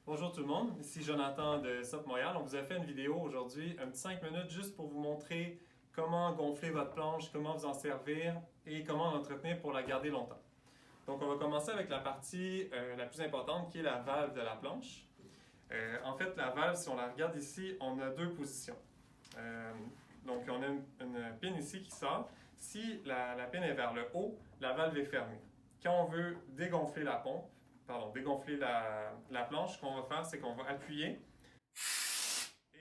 Bonjour tout le monde, ici Jonathan de SOP Montréal. On vous a fait une vidéo aujourd'hui, un petit 5 minutes juste pour vous montrer comment gonfler votre planche, comment vous en servir et comment l'entretenir pour la garder longtemps. Donc on va commencer avec la partie la plus importante qui est la valve de la planche. En fait, la valve, si on la regarde ici, on a deux positions. Donc on a une pine ici qui sort. Si la pine est vers le haut, la valve est fermée. Quand on veut dégonfler la pompe, dégonfler la planche, ce qu'on va faire, c'est qu'on va appuyer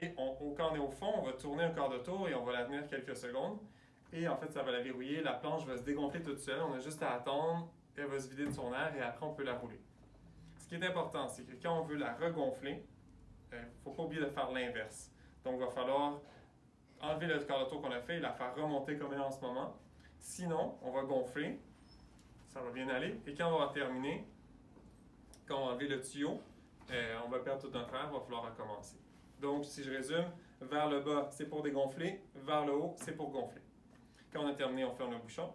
et quand on est au fond, on va tourner un quart de tour et on va la tenir quelques secondes. Et en fait, ça va la verrouiller, la planche va se dégonfler toute seule, on a juste à attendre, elle va se vider de son air et après on peut la rouler. Ce qui est important, c'est que quand on veut la regonfler, il ne faut pas oublier de faire l'inverse. Donc il va falloir enlever le quart de tour qu'on a fait et la faire remonter comme elle est en ce moment. Sinon, on va gonfler, ça va bien aller, et quand on va terminer, quand on va enlever le tuyau, on va perdre tout notre air, il va falloir recommencer. Donc, si je résume, vers le bas, c'est pour dégonfler, vers le haut, c'est pour gonfler. Quand on a terminé, on ferme le bouchon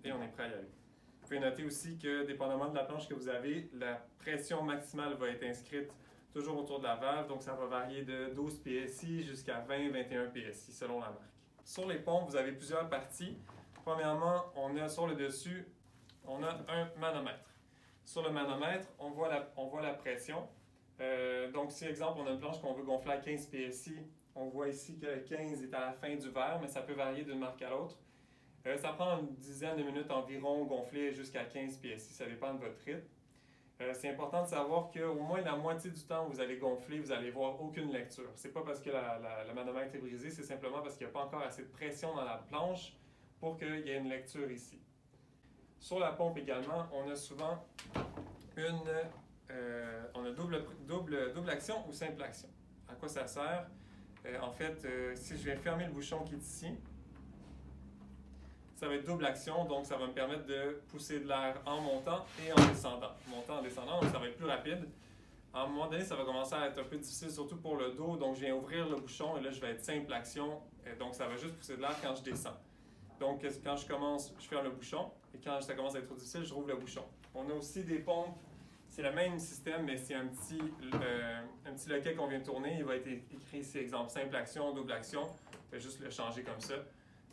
et on est prêt à y aller. Vous pouvez noter aussi que, dépendamment de la planche que vous avez, la pression maximale va être inscrite toujours autour de la valve, donc ça va varier de 12 PSI jusqu'à 20-21 PSI selon la marque. Sur les pompes, vous avez plusieurs parties. Premièrement, on a sur le dessus, on a un manomètre. Sur le manomètre, on voit la pression. Donc, si, exemple, on a une planche qu'on veut gonfler à 15 PSI, on voit ici que 15 est à la fin du verre, mais ça peut varier d'une marque à l'autre. Ça prend une dizaine de minutes environ gonfler jusqu'à 15 PSI, ça dépend de votre rythme. C'est important de savoir qu'au moins la moitié du temps où vous allez gonfler, vous n'allez voir aucune lecture. C'est pas parce que le manomètre est brisé, c'est simplement parce qu'il n'y a pas encore assez de pression dans la planche pour qu'il y ait une lecture ici. Sur la pompe également, on a souvent on a double action ou simple action. À quoi ça sert? En fait, si je viens fermer le bouchon qui est ici, ça va être double action, donc ça va me permettre de pousser de l'air en montant et en descendant. Montant, en descendant, donc ça va être plus rapide. À un moment donné, ça va commencer à être un peu difficile, surtout pour le dos, donc je viens ouvrir le bouchon et là, je vais être simple action, donc ça va juste pousser de l'air quand je descends. Donc, quand je commence, je ferme le bouchon et quand ça commence à être trop difficile, je rouvre le bouchon. On a aussi des pompes, c'est le même système, mais c'est un petit loquet qu'on vient de tourner. Il va être écrit ici, exemple, simple action, double action. Je vais juste le changer comme ça.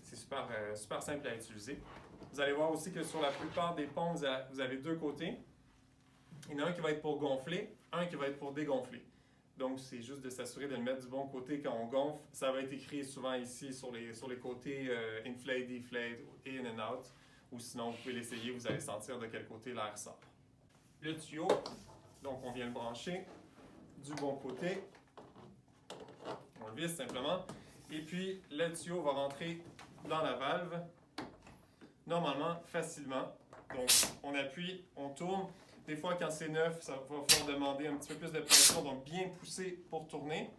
C'est super simple à utiliser. Vous allez voir aussi que sur la plupart des pompes, vous avez deux côtés. Il y en a un qui va être pour gonfler, un qui va être pour dégonfler. Donc, c'est juste de s'assurer de le mettre du bon côté quand on gonfle. Ça va être écrit souvent ici sur les côtés inflate, deflate, in and out. Ou sinon, vous pouvez l'essayer, vous allez sentir de quel côté l'air sort. Le tuyau, donc on vient le brancher du bon côté. On le visse simplement. Et puis, le tuyau va rentrer dans la valve, normalement, facilement. Donc, on appuie, on tourne. Des fois, quand c'est neuf, ça va falloir demander un petit peu plus de pression, donc bien pousser pour tourner.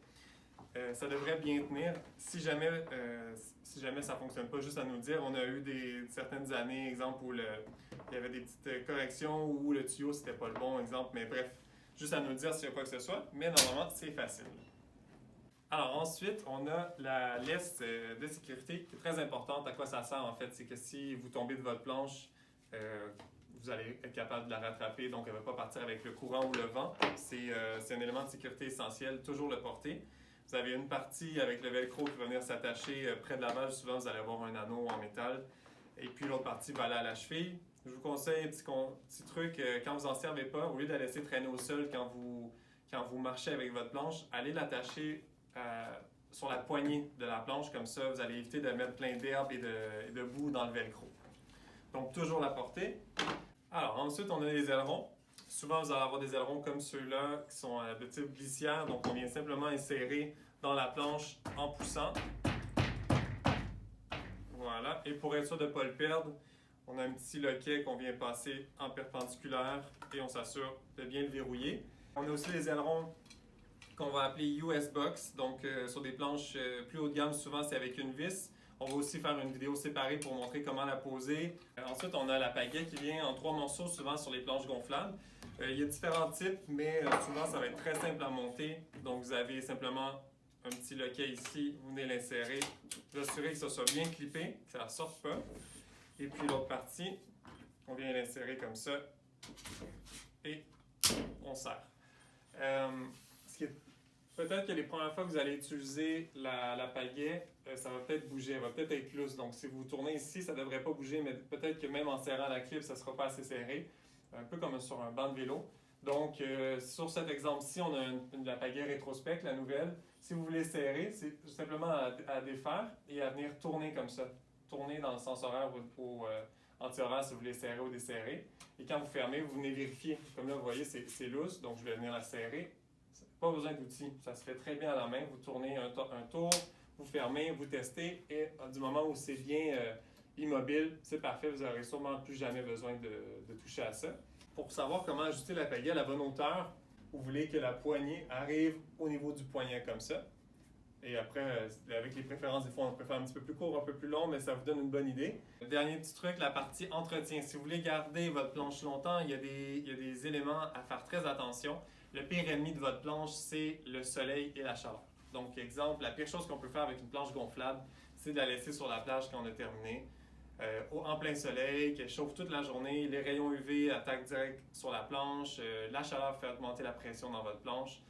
Ça devrait bien tenir. Si jamais ça ne fonctionne pas, juste à nous dire. On a eu certaines années, exemple, où il y avait des petites corrections ou le tuyau, c'était pas le bon, exemple. Mais bref, juste à nous dire s'il y a quoi que ce soit. Mais normalement, c'est facile. Alors ensuite, on a la leste de sécurité qui est très importante. À quoi ça sert en fait? C'est que si vous tombez de votre planche, vous allez être capable de la rattraper, donc elle ne va pas partir avec le courant ou le vent. C'est un élément de sécurité essentiel, toujours le porter. Vous avez une partie avec le velcro qui va venir s'attacher près de la valve. Souvent, vous allez avoir un anneau en métal. Et puis l'autre partie va aller à la cheville. Je vous conseille un petit truc, quand vous n'en servez pas, au lieu de la laisser traîner au sol quand vous marchez avec votre planche, allez l'attacher sur la poignée de la planche. Comme ça, vous allez éviter de mettre plein d'herbe et de boue dans le velcro. Donc, toujours la porter. Alors, ensuite, on a les ailerons. Souvent, vous allez avoir des ailerons comme ceux-là qui sont de type glissière. Donc, on vient simplement insérer dans la planche en poussant. Voilà. Et pour être sûr de ne pas le perdre, on a un petit loquet qu'on vient passer en perpendiculaire et on s'assure de bien le verrouiller. On a aussi les ailerons qu'on va appeler US Box. Donc, sur des planches plus haut de gamme, souvent, c'est avec une vis. On va aussi faire une vidéo séparée pour montrer comment la poser. Ensuite, on a la pagaie qui vient en 3 morceaux, souvent sur les planches gonflables. Il y a différents types, mais souvent, ça va être très simple à monter. Donc, vous avez simplement un petit loquet ici, vous venez l'insérer. Vous assurez que ça soit bien clippé, que ça ne sorte pas. Et puis, l'autre partie, on vient l'insérer comme ça. Et on serre. Peut-être que les premières fois que vous allez utiliser la pagaie, ça va peut-être bouger, elle va peut-être être lousse. Donc, si vous tournez ici, ça ne devrait pas bouger, mais peut-être que même en serrant la clip, ça ne sera pas assez serré. Un peu comme sur un banc de vélo. Donc, sur cet exemple-ci, on a la pagaie rétrospect, la nouvelle. Si vous voulez serrer, c'est simplement à défaire et à venir tourner comme ça. Tourner dans le sens horaire ou anti-horaire si vous voulez serrer ou desserrer. Et quand vous fermez, vous venez vérifier. Comme là, vous voyez, c'est lousse, donc je vais venir la serrer. Pas besoin d'outils, ça se fait très bien à la main. Vous tournez un tour, vous fermez, vous testez et du moment où c'est bien immobile, c'est parfait. Vous n'aurez sûrement plus jamais besoin de toucher à ça. Pour savoir comment ajuster la pagaie à la bonne hauteur, vous voulez que la poignée arrive au niveau du poignet comme ça. Et après, avec les préférences, des fois, on préfère un petit peu plus court, un peu plus long, mais ça vous donne une bonne idée. Le dernier petit truc, la partie entretien. Si vous voulez garder votre planche longtemps, il y a des éléments à faire très attention. Le pire ennemi de votre planche, c'est le soleil et la chaleur. Donc, exemple, la pire chose qu'on peut faire avec une planche gonflable, c'est de la laisser sur la plage quand on a terminé. En plein soleil, qu'elle chauffe toute la journée, les rayons UV attaquent direct sur la planche, la chaleur fait augmenter la pression dans votre planche.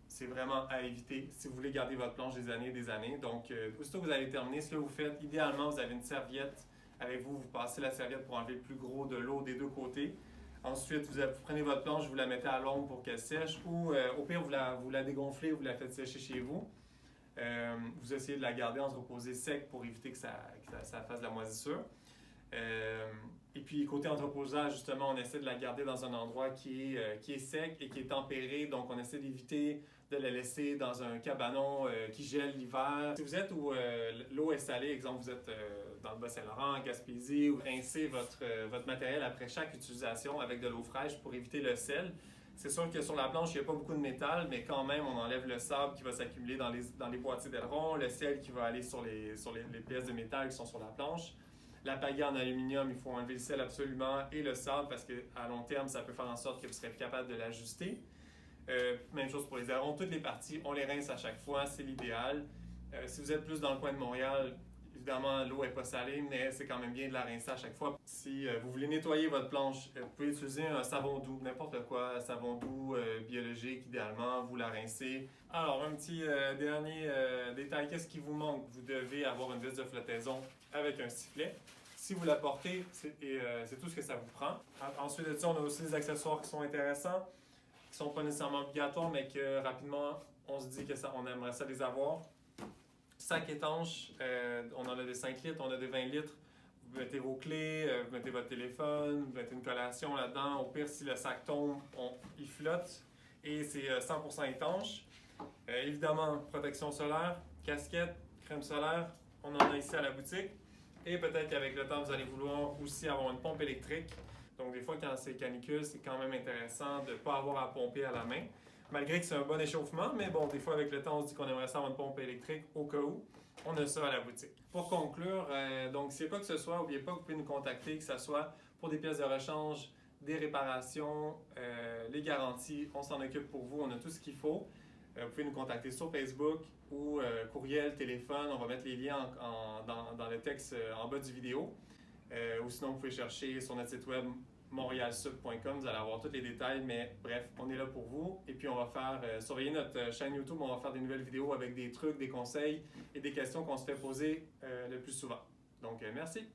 C'est vraiment à éviter si vous voulez garder votre planche des années et des années. Donc, aussitôt que vous allez terminer, ce que vous faites, idéalement, vous avez une serviette avec vous, vous passez la serviette pour enlever le plus gros de l'eau des deux côtés. Ensuite, vous prenez votre planche, vous la mettez à l'ombre pour qu'elle sèche ou au pire, vous la dégonflez, vous la faites sécher chez vous. Vous essayez de la garder entreposée sec pour éviter que ça fasse de la moisissure. Et puis, côté entreposage, justement, on essaie de la garder dans un endroit qui est sec et qui est tempéré. Donc, on essaie d'éviter de la laisser dans un cabanon qui gèle l'hiver. Si vous êtes où l'eau est salée, exemple, vous êtes dans le Bas-Saint-Laurent, en Gaspésie, vous rincez votre matériel après chaque utilisation avec de l'eau fraîche pour éviter le sel. C'est sûr que sur la planche, il n'y a pas beaucoup de métal, mais quand même, on enlève le sable qui va s'accumuler dans les boîtiers d'aileron, le sel qui va aller sur les pièces de métal qui sont sur la planche. La pagaie en aluminium, il faut enlever le sel absolument et le sable parce qu'à long terme, ça peut faire en sorte que vous serez plus capable de l'ajuster. Même chose pour les ailerons. Toutes les parties, on les rince à chaque fois, c'est l'idéal. Si vous êtes plus dans le coin de Montréal, évidemment, l'eau n'est pas salée, mais c'est quand même bien de la rincer à chaque fois. Si vous voulez nettoyer votre planche, vous pouvez utiliser un savon doux, n'importe quoi, un savon doux biologique, idéalement, vous la rincez. Alors, un petit dernier détail, qu'est-ce qui vous manque? Vous devez avoir une vis de flottaison avec un sifflet. Si vous la portez, c'est tout ce que ça vous prend. Ensuite de ça, on a aussi des accessoires qui sont intéressants, qui ne sont pas nécessairement obligatoires, mais que rapidement, on se dit qu'on aimerait ça les avoir. Sac étanche, on en a des 5 litres, on a des 20 litres. Vous mettez vos clés, vous mettez votre téléphone, vous mettez une collation là-dedans. Au pire, si le sac tombe, il flotte et c'est 100% étanche. Évidemment, protection solaire, casquette, crème solaire, on en a ici à la boutique. Et peut-être qu'avec le temps, vous allez vouloir aussi avoir une pompe électrique. Donc, des fois, quand c'est canicule, c'est quand même intéressant de ne pas avoir à pomper à la main. Malgré que c'est un bon échauffement, mais bon, des fois, avec le temps, on se dit qu'on aimerait ça avoir une pompe électrique au cas où. On a ça à la boutique. Pour conclure, donc, s'il y a quoi que ce soit, n'oubliez pas que vous pouvez nous contacter, que ce soit pour des pièces de rechange, des réparations, les garanties, on s'en occupe pour vous, on a tout ce qu'il faut. Vous pouvez nous contacter sur Facebook ou courriel, téléphone. On va mettre les liens dans le texte en bas du vidéo. Ou sinon, vous pouvez chercher sur notre site web montrealsub.com. Vous allez avoir tous les détails, mais bref, on est là pour vous. Et puis, on va surveiller notre chaîne YouTube. On va faire des nouvelles vidéos avec des trucs, des conseils et des questions qu'on se fait poser le plus souvent. Donc, merci!